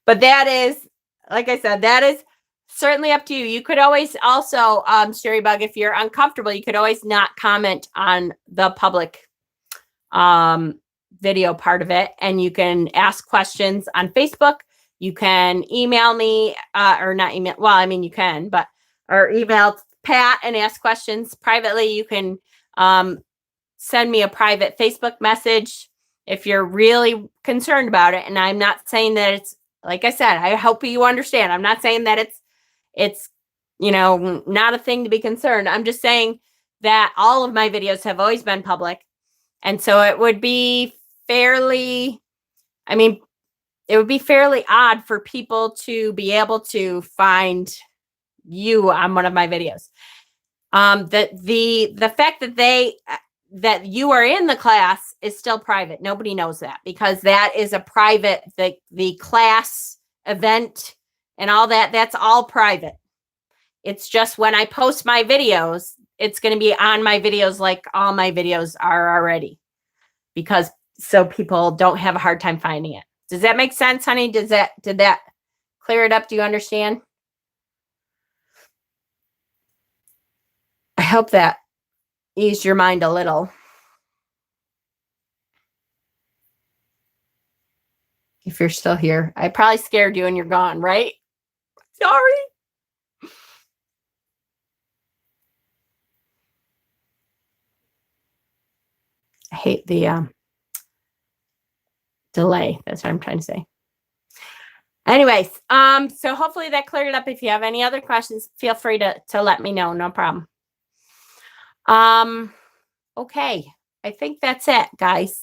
But that is, like I said, that is certainly up to you. You could always also, Sherry Bug, if you're uncomfortable, you could always not comment on the public video part of it. And you can ask questions on Facebook. You can email me, or not email. Well, I mean, you can, but, or email Pat and ask questions privately. You can send me a private Facebook message if you're really concerned about it. And I'm not saying that it's, like I said, I hope you understand. I'm not saying that it's, you know, not a thing to be concerned. I'm just saying that all of my videos have always been public. And so it would be fairly, I mean, it would be fairly odd for people to be able to find you on one of my videos. The fact that you are in the class is still private. Nobody knows that because that is a private, the class event and all that, that's all private. It's just when I post my videos, it's going to be on my videos like all my videos are already, because so people don't have a hard time finding it. Does that make sense, honey? Did that clear it up? Do you understand? I hope that eased your mind a little. If you're still here, I probably scared you and you're gone, right? Sorry. I hate the delay. That's what I'm trying to say. Anyways, so hopefully that cleared it up. If you have any other questions, feel free to let me know. No problem. Okay. I think that's it, guys.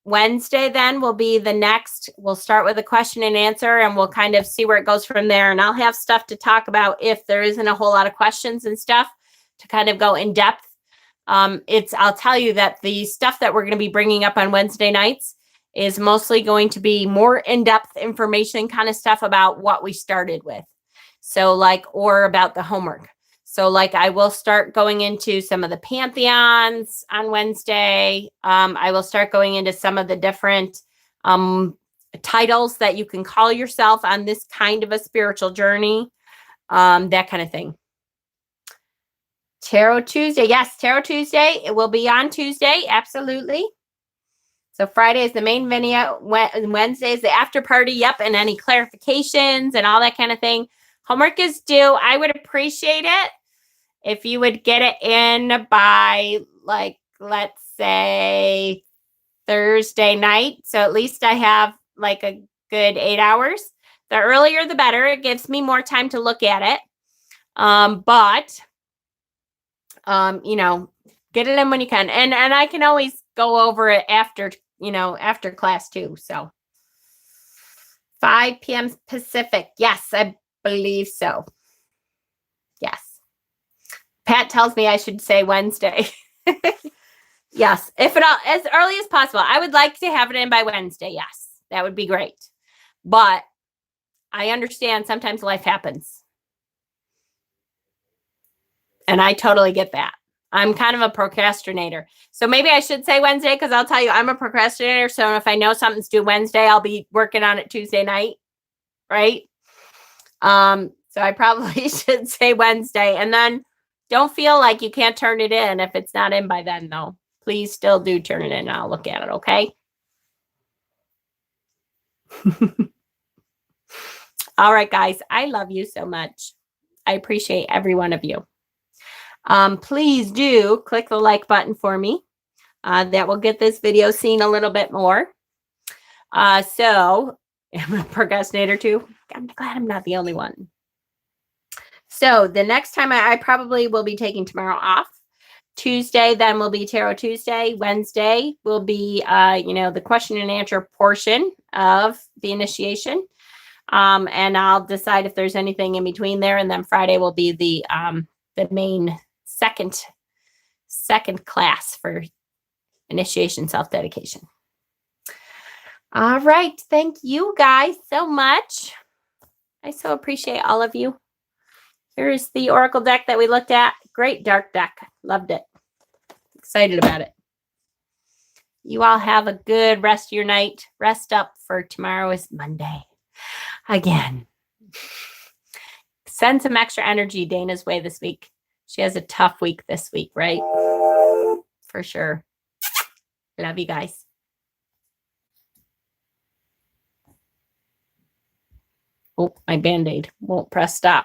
Wednesday then will be the next. We'll start with a question and answer and we'll kind of see where it goes from there. And I'll have stuff to talk about if there isn't a whole lot of questions and stuff to kind of go in depth. I'll tell you that the stuff that we're going to be bringing up on Wednesday nights is mostly going to be more in-depth information kind of stuff about what we started with. So like, or about the homework. So like I will start going into some of the pantheons on Wednesday. I will start going into some of the different titles that you can call yourself on this kind of a spiritual journey, that kind of thing. Tarot Tuesday. Yes, Tarot Tuesday. It will be on Tuesday. Absolutely. So Friday is the main video. Wednesday is the after party. Yep. And any clarifications and all that kind of thing. Homework is due. I would appreciate it if you would get it in by, like, let's say Thursday night. So at least I have like a good 8 hours. The earlier, the better. It gives me more time to look at it. You know, get it in when you can. And I can always go over it after, you know, after class too. So 5 p.m. Pacific. Yes, I believe so. Yes. Pat tells me I should say Wednesday. Yes, if it all as early as possible. I would like to have it in by Wednesday. Yes, that would be great. But I understand sometimes life happens. And I totally get that. I'm kind of a procrastinator. So maybe I should say Wednesday because I'll tell you I'm a procrastinator. So if I know something's due Wednesday, I'll be working on it Tuesday night. Right? So I probably should say Wednesday. And then don't feel like you can't turn it in if it's not in by then, though. Please still do turn it in. I'll look at it, okay? All right, guys. I love you so much. I appreciate every one of you. Please do click the like button for me. That will get this video seen a little bit more. So, I'm a procrastinator too. I'm glad I'm not the only one. So, the next time I probably will be taking tomorrow off. Tuesday, then will be Tarot Tuesday. Wednesday will be, you know, the question and answer portion of the initiation. And I'll decide if there's anything in between there. And then Friday will be the main second class for initiation self-dedication. All right. Thank you guys so much. I so appreciate all of you. Here's the Oracle deck that we looked at. Great dark deck. Loved it. Excited about it. You all have a good rest of your night. Rest up for tomorrow is Monday. Again. Send some extra energy Dana's way this week. She has a tough week this week, right? For sure. Love you guys. Oh, my Band-Aid won't press stop.